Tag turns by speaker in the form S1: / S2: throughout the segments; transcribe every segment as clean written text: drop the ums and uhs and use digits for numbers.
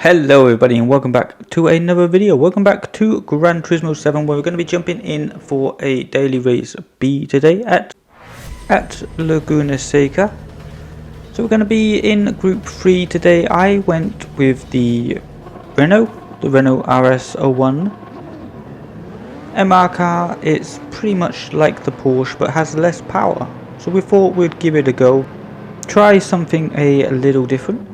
S1: Hello everybody and welcome back to another video. Welcome back to Gran Turismo 7, where we're going to be jumping in for a daily race B today at Leguna Seca. So we're going to be in group 3 today. I went with the Renault RS01 MR car. It's pretty much like the Porsche but has less power. So we thought we'd give it a go. Try something a little different.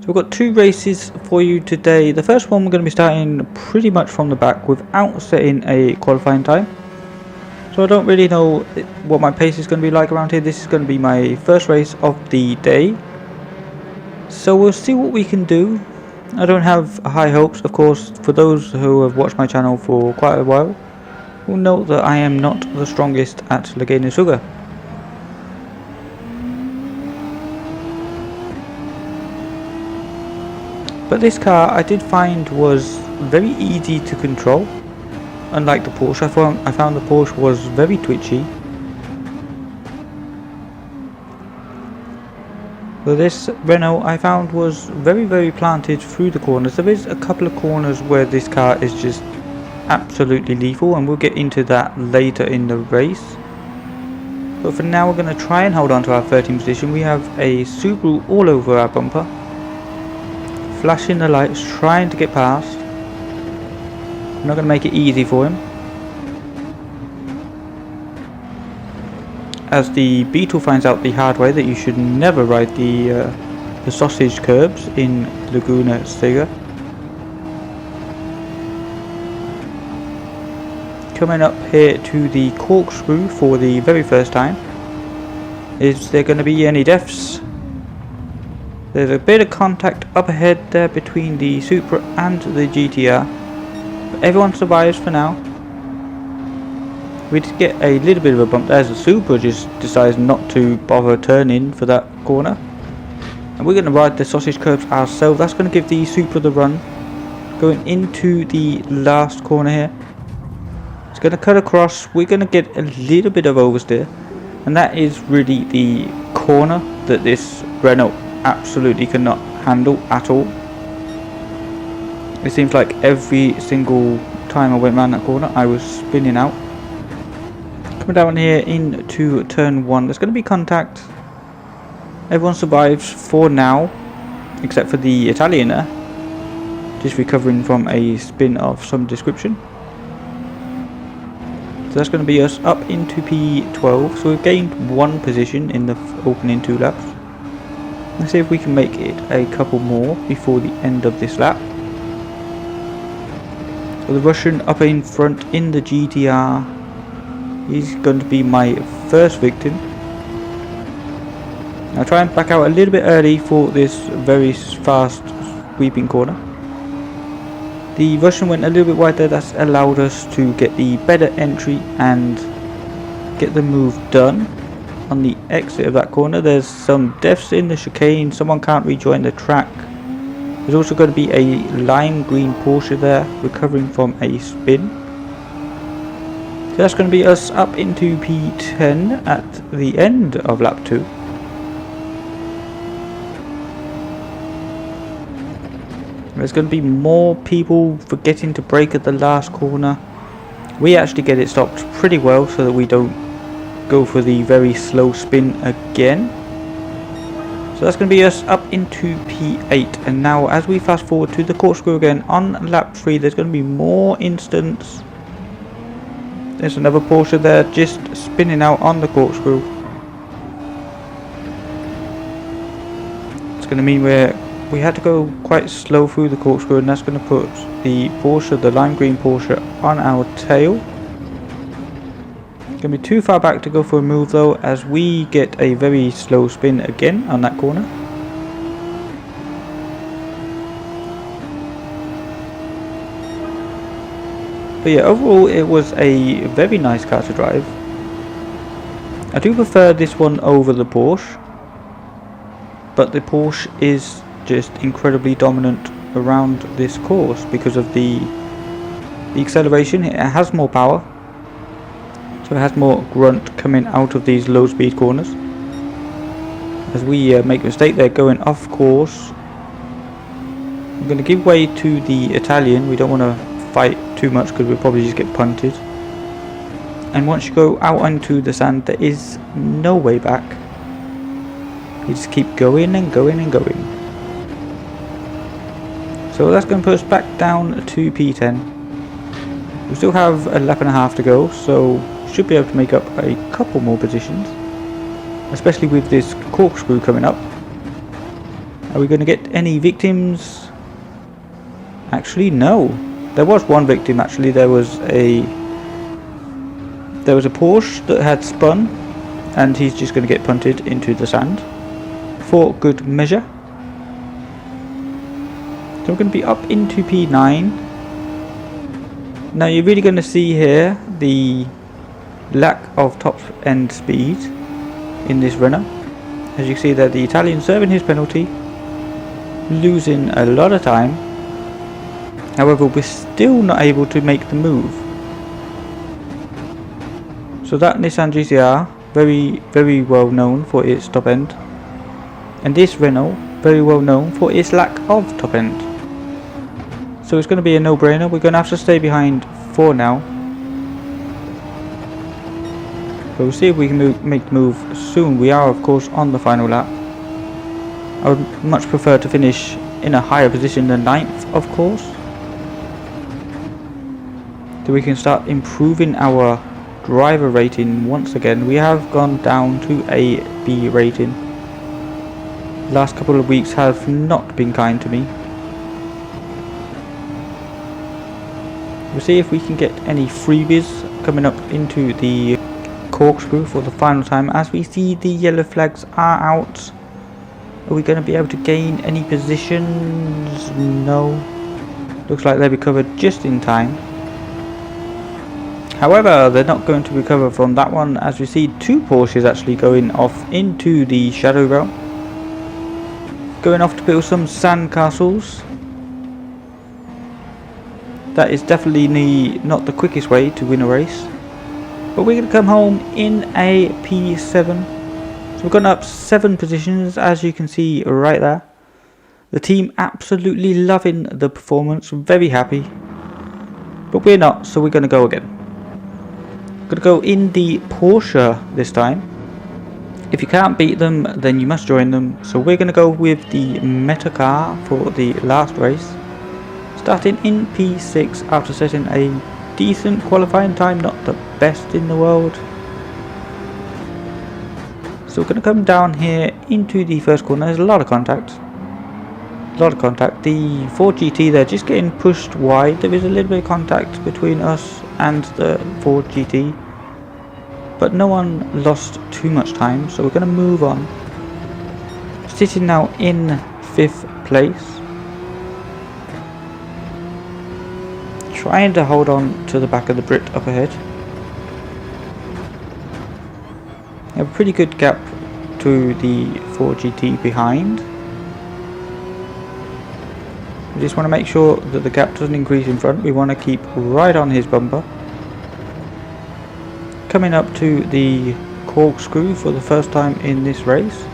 S1: So we've got two races for you today. The first one we're going to be starting pretty much from the back without setting a qualifying time. So I don't really know what my pace is going to be like around here. This is going to be my first race of the day. So we'll see what we can do. I don't have high hopes, of course. For those who have watched my channel for quite a while will note that I am not the strongest at Leguna. But this car I did find was very easy to control. Unlike the Porsche, I found the Porsche was very twitchy. So this Renault I found was very planted through the corners. There is a couple of corners where this car is just absolutely lethal, and we'll get into that later in the race. But for now we're going to try and hold on to our 13th position. We have a Subaru all over our bumper, flashing the lights, trying to get past. I'm not going to make it easy for him, as the Beetle finds out the hard way that you should never ride the sausage curbs in Leguna Seca. Coming up here to the corkscrew for the very first time. Is there going to be any deaths? There's a bit of contact up ahead there between the Supra and the GTR, but everyone survives for now. We did get a little bit of a bump there as the Supra just decides not to bother turning for that corner, and we're going to ride the sausage curbs ourselves. That's going to give the Supra the run going into the last corner here. It's going to cut across. We're going to get a little bit of oversteer, and that is really the corner that this Renault absolutely cannot handle at all. It seems like every single time I went around that corner I was spinning out. Coming down here into turn 1, there's going to be contact. Everyone survives for now except for the Italian there, just recovering from a spin of some description. So that's going to be us up into P12. So we've gained 1 position in the opening 2 laps. Let's see if we can make it a couple more before the end of this lap. So the Russian up in front in the GTR, he's going to be my first victim. I'll try and back out a little bit early for this very fast sweeping corner. The Russian went a little bit wide there. That's allowed us to get the better entry and get the move done. On the exit of that corner, there's some deaths in the chicane. Someone can't rejoin the track. There's also going to be a lime green Porsche there recovering from a spin. So that's going to be us up into P10 at the end of lap 2. There's going to be more people forgetting to brake at the last corner. We actually get it stopped pretty well so that we don't go for the very slow spin again. So that's going to be us up into P8, and now as we fast forward to the corkscrew again on lap 3, there's going to be more instance. There's another Porsche there just spinning out on the corkscrew. It's going to mean we had to go quite slow through the corkscrew, and that's going to put the Porsche, the lime green Porsche, on our tail. Going to be too far back to go for a move though, as we get a very slow spin again on that corner. But yeah, overall it was a very nice car to drive. I do prefer this one over the Porsche, but the Porsche is just incredibly dominant around this course because of the acceleration. It has more power. So it has more grunt coming out of these low speed corners. As we make a mistake there going off course. I'm going to give way to the Italian. We don't want to fight too much because we'll probably just get punted. And once you go out onto the sand, there is no way back. You just keep going and going and going. So that's going to put us back down to P10. We still have a lap and a half to go, so should be able to make up a couple more positions, especially with this corkscrew coming up. Are we going to get any victims? Actually, no. There was one victim. Actually, there was a Porsche that had spun, and he's just going to get punted into the sand for good measure. So we're going to be up into P9. Now you're really going to see here the lack of top end speed in this runner. As you can see there, the Italian serving his penalty, losing a lot of time. However, we're still not able to make the move. So that Nissan GCR, very well known for its top end, and this Renault, very well known for its lack of top end. So it's going to be a no-brainer. We're going to have to stay behind for now. But we'll see if we can make the move soon. We are, of course, on the final lap. I would much prefer to finish in a higher position than 9th, of course. So we can start improving our driver rating once again. We have gone down to a B rating. Last couple of weeks have not been kind to me. We'll see if we can get any freebies coming up into the corkscrew for the final time. As we see the yellow flags are out. Are we going to be able to gain any positions? No. Looks like they recovered just in time. However, they're not going to recover from that one, as we see two Porsches actually going off into the shadow realm. Going off to build some sand castles. That is definitely not the quickest way to win a race. But we're going to come home in a P7. So we've gone up 7 positions, as you can see right there. The team absolutely loving the performance, very happy. But we're not, so we're going to go again. Going to go in the Porsche this time. If you can't beat them, then you must join them. So we're going to go with the Meta car for the last race. Starting in P6 after setting a decent qualifying time, not the best in the world. So we're going to come down here into the first corner. There's a lot of contact. The Ford GT, they're just getting pushed wide. There is a little bit of contact between us and the Ford GT, but no one lost too much time, so we're going to move on. Sitting now in 5th place. Trying to hold on to the back of the Brit up ahead. A pretty good gap to the Ford GT behind. We just want to make sure that the gap doesn't increase in front. We want to keep right on his bumper. Coming up to the corkscrew for the first time in this race.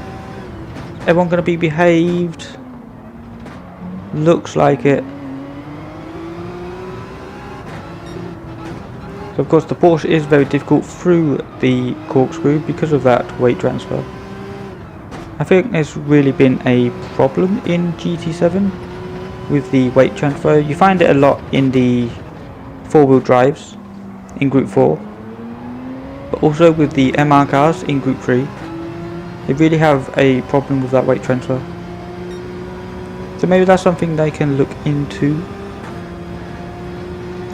S1: Everyone going to be behaved? Looks like it. So of course the Porsche is very difficult through the corkscrew because of that weight transfer. I think there's really been a problem in GT7 with the weight transfer. You find it a lot in the 4-wheel drives in Group 4, but also with the MR cars in Group 3. They really have a problem with that weight transfer. So maybe that's something they can look into.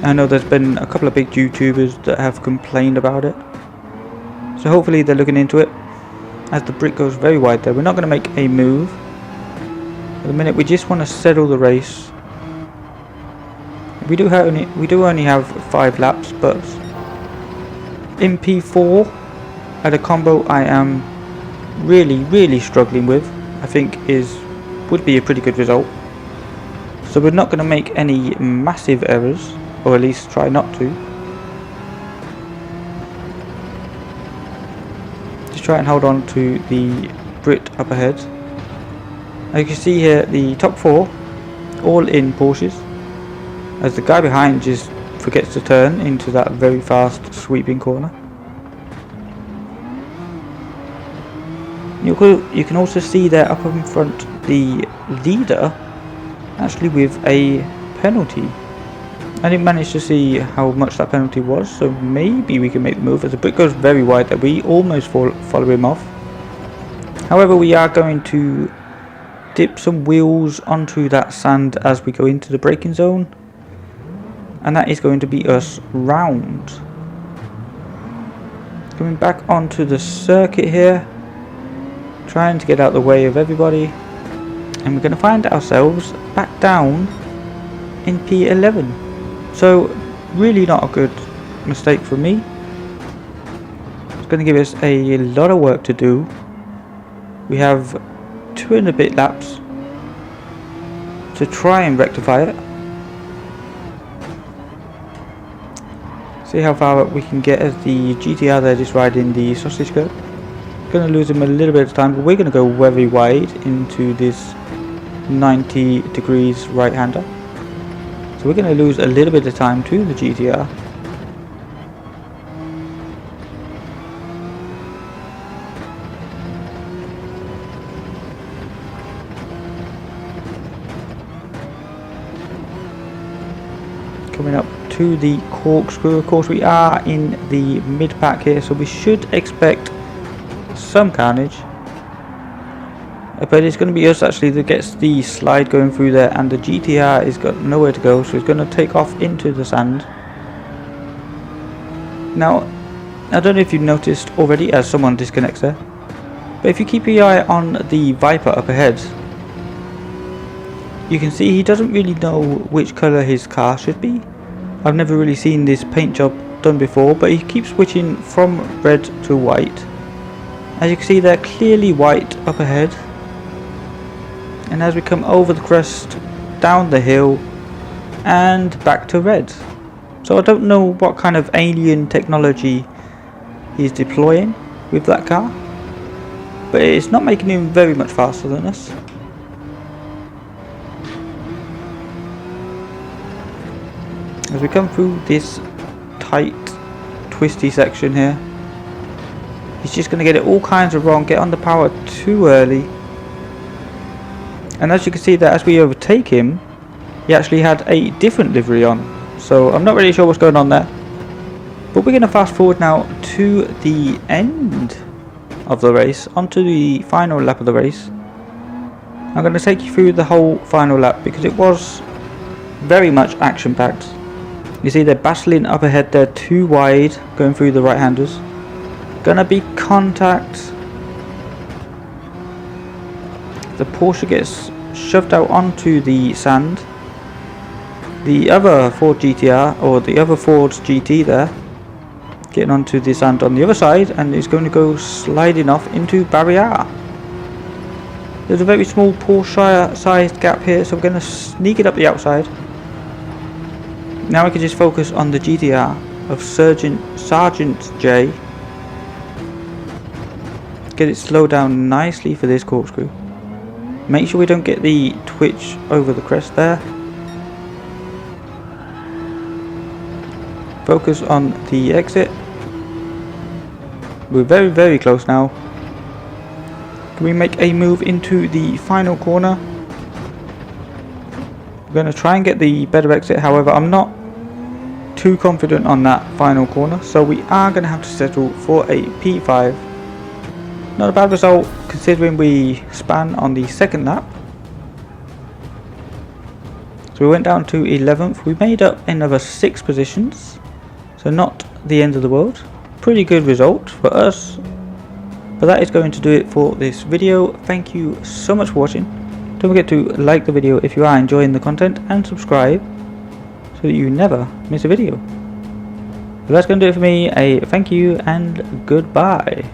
S1: I know there's been a couple of big YouTubers that have complained about it. So hopefully they're looking into it, as the Brit goes very wide there. We're not going to make a move. At the minute we just want to settle the race. We do only have 5 laps, but in P4 at a combo I am really struggling with, I think would be a pretty good result. So we're not going to make any massive errors, or at least try not to. Just try and hold on to the Brit up ahead. As you can see here, the top 4 all in Porsches, as the guy behind just forgets to turn into that very fast sweeping corner. You can also see there up in front the leader actually with a penalty. I didn't manage to see how much that penalty was, so maybe we can make the move, as the brick goes very wide that we almost follow him off. However, we are going to dip some wheels onto that sand as we go into the braking zone, and that is going to be us round. Coming back onto the circuit here, trying to get out the way of everybody, and we're going to find ourselves back down in P11. So really not a good mistake for me. It's going to give us a lot of work to do. We have 2 and a bit laps to try and rectify it. See how far we can get as the GTR there just riding the sausage curve. Going to lose him a little bit of time, but we're going to go very wide into this 90 degrees right hander. So we're going to lose a little bit of time to the GTR. Coming up to the corkscrew, of course we are in the mid pack here, so we should expect some carnage. But it's going to be us actually that gets the slide going through there, and the GTR has got nowhere to go, so it's going to take off into the sand. Now, I don't know if you've noticed already as someone disconnects there, but if you keep your eye on the Viper up ahead, you can see he doesn't really know which colour his car should be. I've never really seen this paint job done before, but he keeps switching from red to white. As you can see, they're clearly white up ahead. And as we come over the crest, down the hill, and back to red. So I don't know what kind of alien technology he's deploying with that car, but it's not making him very much faster than us. As we come through this tight, twisty section here, he's just going to get it all kinds of wrong, get on the power too early. And as you can see that as we overtake him, he actually had a different livery on. So I'm not really sure what's going on there. But we're going to fast forward now to the end of the race, onto the final lap of the race. I'm going to take you through the whole final lap because it was very much action packed. You see they're battling up ahead, they're too wide going through the right handers. Gonna be contact. The Porsche gets shoved out onto the sand. The other Ford GTR, or the other Ford's GT there, getting onto the sand on the other side, and is going to go sliding off into barrier. There's a very small Porsche sized gap here, so we're going to sneak it up the outside. Now we can just focus on the GTR of Sergeant J. Get it slowed down nicely for this corkscrew. Make sure we don't get the twitch over the crest there. Focus on the exit. We're very, very close now. Can we make a move into the final corner? We're going to try and get the better exit, however I'm not too confident on that final corner, so we are going to have to settle for a P5. Not a bad result considering we span on the second lap. So we went down to 11th. We made up another 6 positions, so not the end of the world. Pretty good result for us. But that is going to do it for this video. Thank you so much for watching. Don't forget to like the video if you are enjoying the content, and subscribe so that you never miss a video. So that's going to do it for me. A thank you and goodbye.